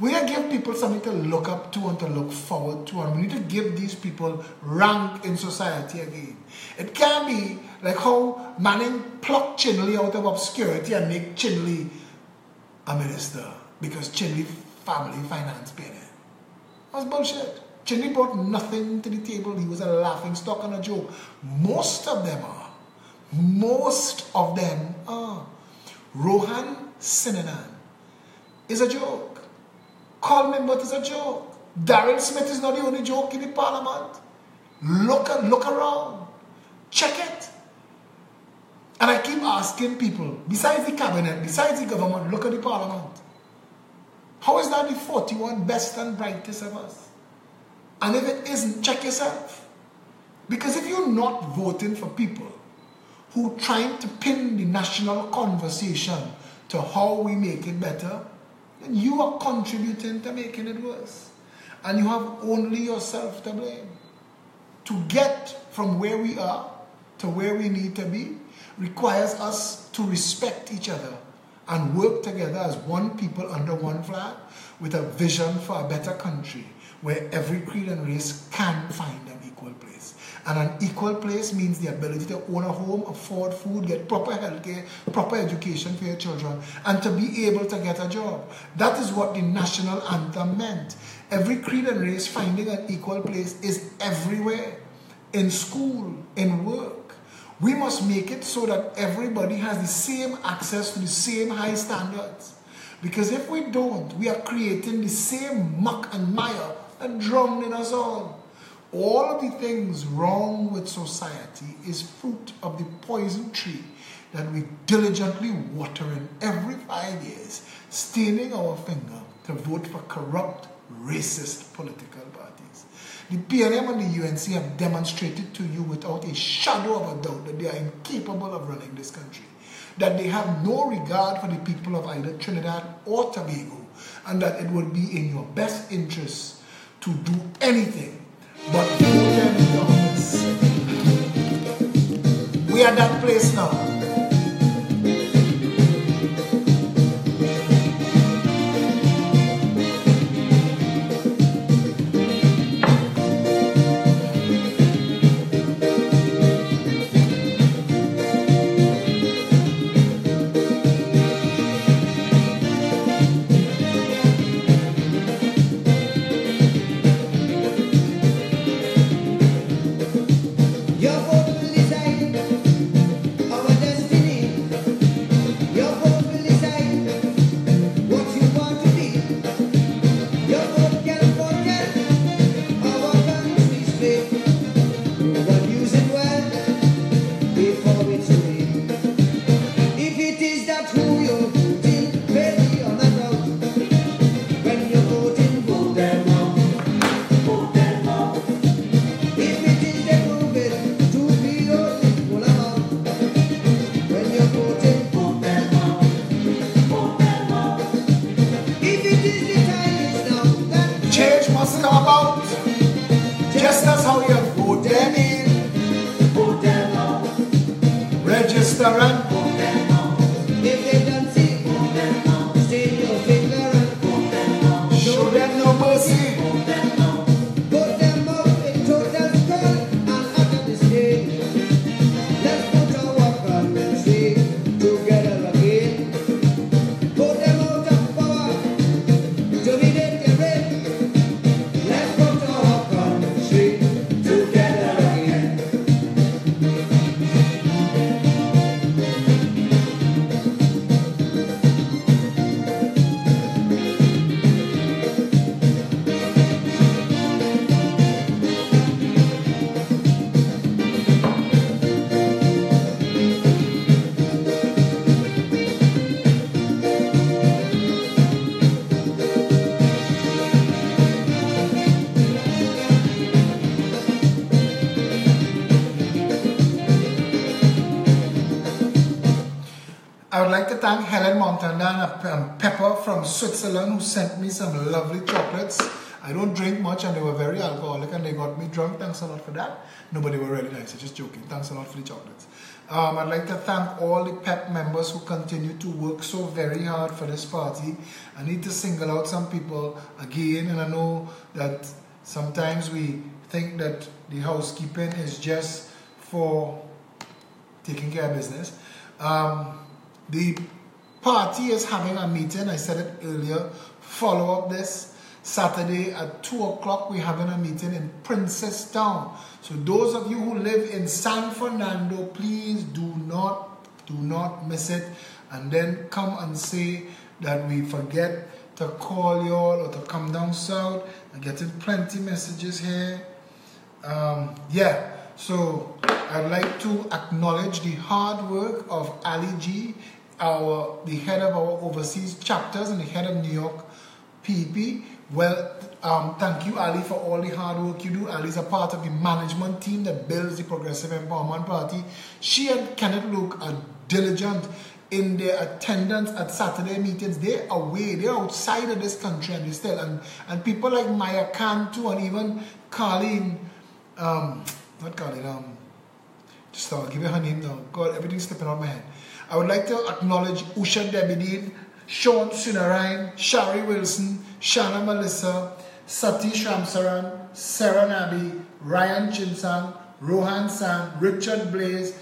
We need to give people something to look up to and to look forward to, and we need to give these people rank in society again. It can't be like how Manning plucked Chinley out of obscurity and make Chinley a minister because Chinley family finance paid him. That's bullshit. Chinley brought nothing to the table. He was a laughing stock and a joke. Most of them are. Most of them are. Rohan Sinanan is a joke. Colin Mimbut is a joke. Darrell Smith is not the only joke in the parliament. Look around. Check it. And I keep asking people, besides the cabinet, besides the government, look at the parliament. How is that the 41 best and brightest of us? And if it isn't, check yourself. Because if you're not voting for people who are trying to pin the national conversation to how we make it better, then you are contributing to making it worse. And you have only yourself to blame. To get from where we are to where we need to be requires us to respect each other and work together as one people under one flag with a vision for a better country where every creed and race can find an equal place. And an equal place means the ability to own a home, afford food, get proper health care, proper education for your children, and to be able to get a job. That is what the national anthem meant. Every creed and race finding an equal place is everywhere. In school, in work. We must make it so that everybody has the same access to the same high standards. Because if we don't, we are creating the same muck and mire and drowning us all. All of the things wrong with society is fruit of the poison tree that we diligently water in every 5 years, staining our finger to vote for corrupt, racist political parties. The PNM and the UNC have demonstrated to you without a shadow of a doubt that they are incapable of running this country, that they have no regard for the people of either Trinidad or Tobago, and that it would be in your best interest to do anything but vote them into office. We are at that place now. I would like to thank Helen Montana and Pepper from Switzerland who sent me some lovely chocolates. I don't drink much and they were very alcoholic and they got me drunk. Thanks a lot for that. No, but they were really nice. I'm just joking. Thanks a lot for the chocolates. I'd like to thank all the PEP members who continue to work so very hard for this party. I need to single out some people again, and I know that sometimes we think that the housekeeping is just for taking care of business. The party is having a meeting, I said it earlier, follow up this Saturday at 2 o'clock. We're having a meeting in Princess Town. So those of you who live in San Fernando, please do not miss it, and then come and say that we forget to call y'all or to come down south. I'm getting plenty messages here. Yeah, so I'd like to acknowledge the hard work of Ali G, the head of our overseas chapters and the head of New York PEP. Well, thank you, Ali, for all the hard work you do. Ali's a part of the management team that builds the Progressive Empowerment Party. She and Kenneth Luke are diligent in their attendance at Saturday meetings. They're away, they're outside of this country, and they still, and people like Maya Khan too, and even Carlene, not Carlene, just I'll give you her name now. God, everything's slipping out of my head. I would like to acknowledge Usha Debidin, Sean Sunarayan, Shari Wilson, Shana Melissa, Satish Ramsaran, Sarah Nabi, Ryan Chinsang, Rohan Sang, Richard Blaze,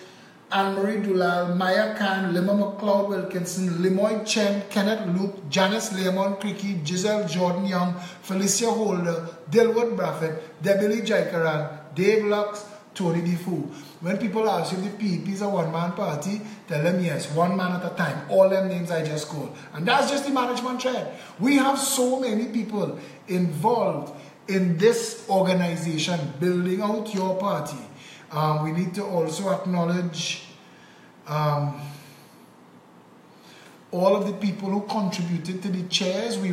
Anne-Marie Dulal, Maya Khan, Lima McLeod Wilkinson, Limoy Chen, Kenneth Luke, Janice Leamon Cricky, Giselle Jordan Young, Felicia Holder, Dilwood Braffett, Debbie Lee Jaikaran, Dave Lux, Tony Defoe. When people ask you if the PEP is a one-man party, tell them yes, one man at a time. All them names I just called. And that's just the management thread. We have so many people involved in this organization, building out your party. We need to also acknowledge all of the people who contributed to the chairs. We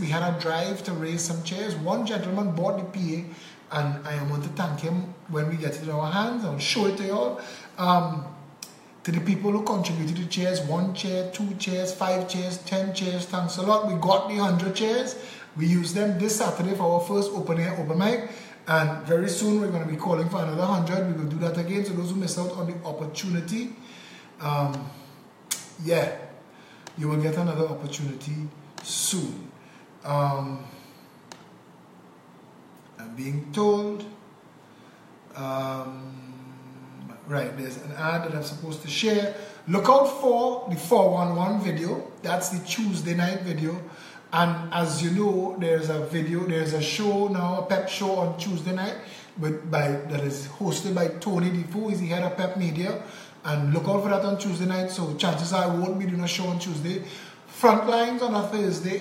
had a drive to raise some chairs. One gentleman bought the PA, and I want to thank him when we get it in our hands. I'll show it to you all. To the people who contributed to chairs, 1 chair, 2 chairs, 5 chairs, 10 chairs, thanks a lot. We got the 100 chairs. We used them this Saturday for our first open mic. And very soon we're going to be calling for another 100. We will do that again. So those who miss out on the opportunity, yeah, you will get another opportunity soon. I'm being told, right, there's an ad that I'm supposed to share. Look out for the 411 video. That's the Tuesday night video. And as you know, there's a show now, a pep show on Tuesday night that is hosted by Tony Defoe. He's the head of Pep Media. And look out for that on Tuesday night. So chances are I won't be doing a show on Tuesday. Frontlines on a Thursday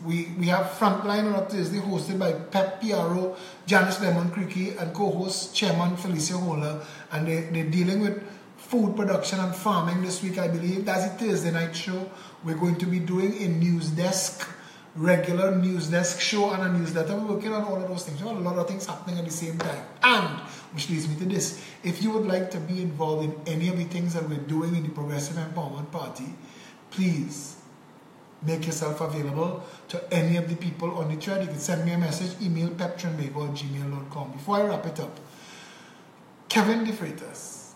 we have Frontline on a Thursday hosted by Pep PRO, Janice Lemon Cricky, and co-host Chairman Felicia Holder. And they're dealing with food production and farming this week, I believe. That's the Thursday night show. We're going to be doing a news desk, regular news desk show, and a newsletter. We're working on all of those things. So a lot of things happening at the same time. And, which leads me to this, if you would like to be involved in any of the things that we're doing in the Progressive Empowerment Party, please make yourself available to any of the people on the thread. You can send me a message, email peptronbego@gmail.com. Before I wrap it up, Kevin DeFreitas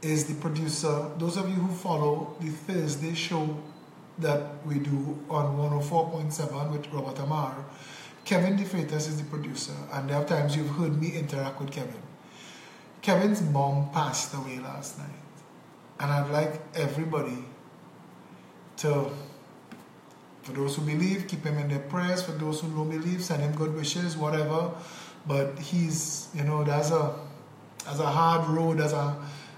is the producer. Those of you who follow the Thursday show that we do on 104.7 with Robert Amar, Kevin DeFreitas is the producer, and there are times you've heard me interact with Kevin. Kevin's mom passed away last night, and I'd like everybody to, for those who believe, keep him in their prayers. For those who don't believe, send him good wishes, whatever. But he's, there's a hard road, there's a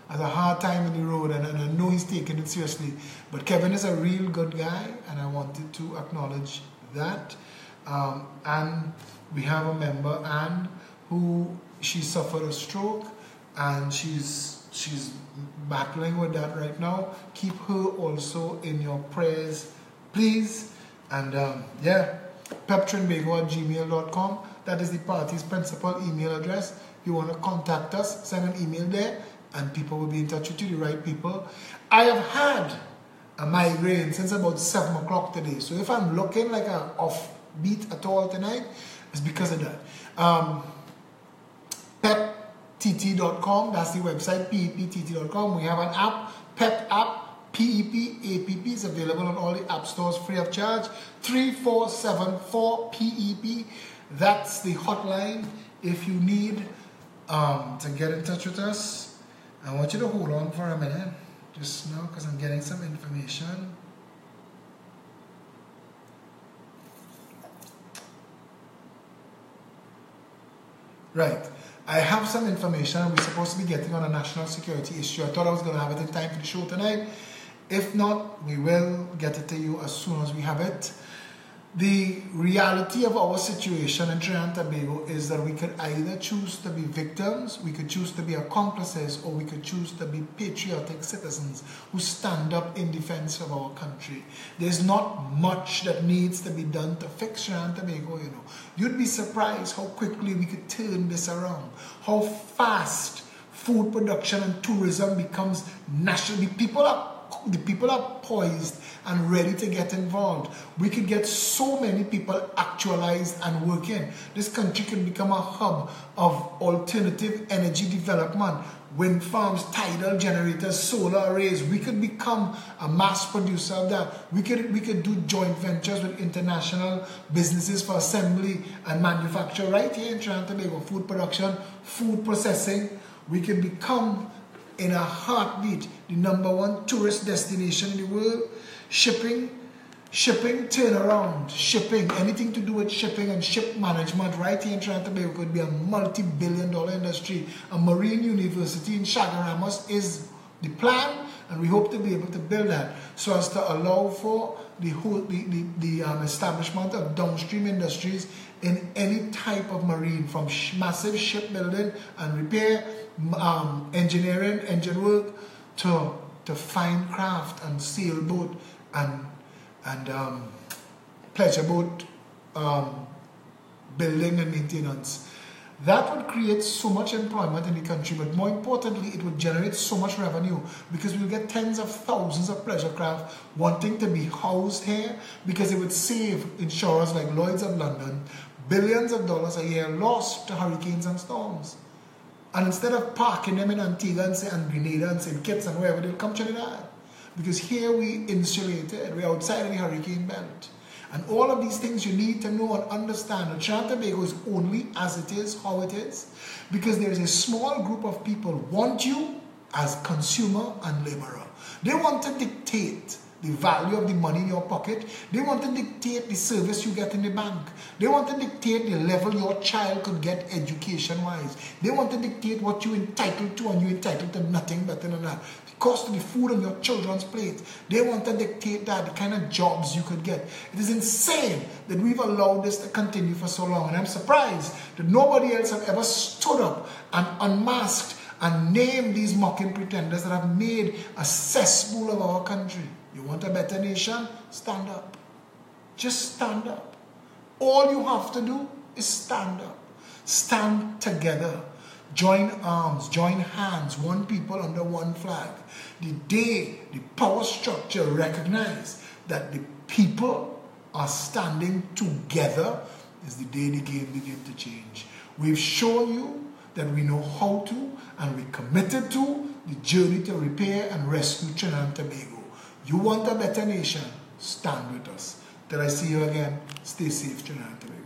hard time in the road, and I know he's taking it seriously. But Kevin is a real good guy, and I wanted to acknowledge that. And we have a member, Anne, who she suffered a stroke, and she's battling with that right now. Keep her also in your prayers, please. And yeah, peptronbego@gmail.com. That is the party's principal email address. If you want to contact us, send an email there, and people will be in touch with you, the right people. I have had a migraine since about 7 o'clock today. So if I'm looking like an offbeat at all tonight, it's because of that. PepTT.com, that's the website, PEPTT.com. We have an app, Pep app, PEP is available on all the app stores free of charge. 3474 PEP. That's the hotline if you need to get in touch with us. I want you to hold on for a minute just now because I'm getting some information. Right. I have some information we're supposed to be getting on a national security issue. I thought I was going to have it in time for the show tonight. If not, we will get it to you as soon as we have it. The reality of our situation in Trinidad and Tobago is that we could either choose to be victims, we could choose to be accomplices, or we could choose to be patriotic citizens who stand up in defense of our country. There's not much that needs to be done to fix Trinidad and Tobago, you know. You'd be surprised how quickly we could turn this around, how fast food production and tourism becomes national. The people are poised and ready to get involved. We could get so many people actualized and working. This country could become a hub of alternative energy development. Wind farms, tidal generators, solar arrays. We could become a mass producer of that. We could do joint ventures with international businesses for assembly and manufacture right here in Trinidad and Tobago. Food production, food processing. We could become, in a heartbeat, the #1 tourist destination in the world. Shipping, turnaround, shipping, anything to do with shipping and ship management right here in Trinidad and Tobago could be a multi-billion-dollar industry. A marine university in Chaguaramas is the plan, and we hope to be able to build that so as to allow for the establishment of downstream industries in any type of marine, from massive shipbuilding and repair, engineering, engine work, to fine craft and sailboat and pleasure boat building and maintenance. That would create so much employment in the country, but more importantly, it would generate so much revenue, because we'll get tens of thousands of pleasure craft wanting to be housed here, because it would save insurers like Lloyd's of London billions of dollars a year lost to hurricanes and storms. And instead of parking them in Antigua and Grenada and St. Kitts and wherever, they'll come to Trinidad. Because here we insulated, we're outside of the hurricane belt. And all of these things you need to know and understand. And Trinidad and Tobago is only as it is, how it is, because there is a small group of people who want you as consumer and laborer. They want to dictate the value of the money in your pocket. They want to dictate the service you get in the bank. They want to dictate the level your child could get education-wise. They want to dictate what you're entitled to, and you're entitled to nothing better than that. The cost of the food on your children's plate. They want to dictate that, the kind of jobs you could get. It is insane that we've allowed this to continue for so long. And I'm surprised that nobody else has ever stood up and unmasked and named these mocking pretenders that have made a cesspool of our country. You want a better nation? Stand up. Just stand up. All you have to do is stand up. Stand together. Join arms, join hands, one people under one flag. The day the power structure recognizes that the people are standing together is the day the game begins to change. We've shown you that we know how to, and we're committed to the journey to repair and rescue Trinidad and Tobago. You want a better nation? Stand with us. Till I see you again, stay safe, Trinidad and Tobago.